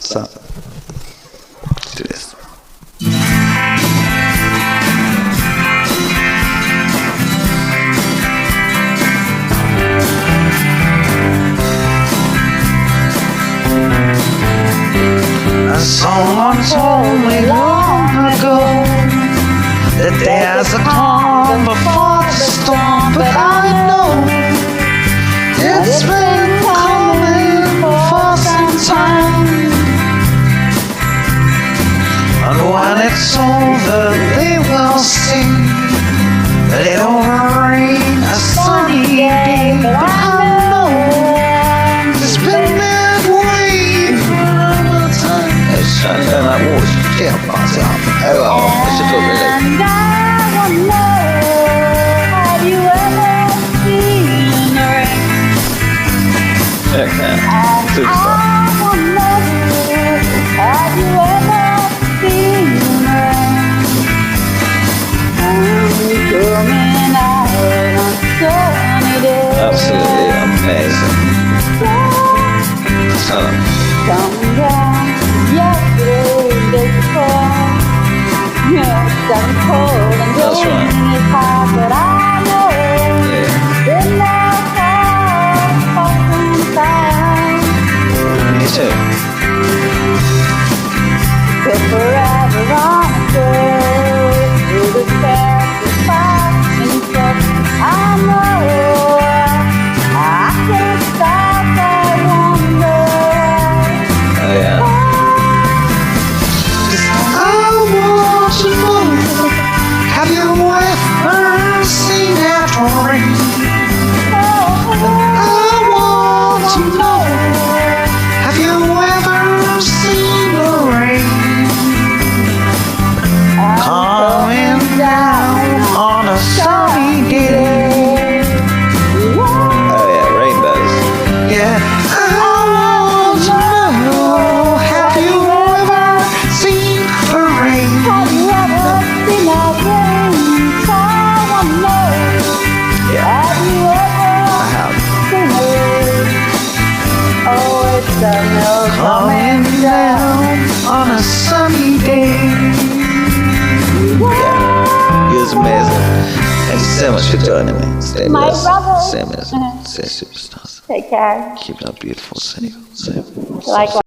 So, do this. Someone told me long ago that there's a calm before the storm, but I know it's been coming for some time. And when it's over, they will see that it'll rain a sunny day. But I know it's been that way for a time. Turn that water, get up, pass it up. Oh, it's just over there. And I wanna know, have you ever seen the rain? Check that. And Superstar. I wanna know, have you ever seen the rain? I'm coming out on a sunny day. Absolutely amazing. Tell them. Come down, yesterday, day before. Yes, I'm cold and That's right. rain is hard, but I know Yeah. been there for some time. Me too. But forever on a trail through the sacrifice and stuff, I know I can't stop. I wonder. Oh yeah. I want to know, have you ever seen that rain? I want to know, have you ever seen the rain coming down on a sunny day? Oh yeah, rainbows. Yeah, I want to know, have you ever seen the rain? Have you ever seen that rain? I wanna know. Yeah, Have you ever I have. seen it? Oh, it's a mill Coming down on a sunny day. Yeah, it was amazing. Thank you so much for joining me. Stay My blessed. brother. Stay amazing. Stay superstars. Take care. Keep it up beautiful. Stay. Likewise.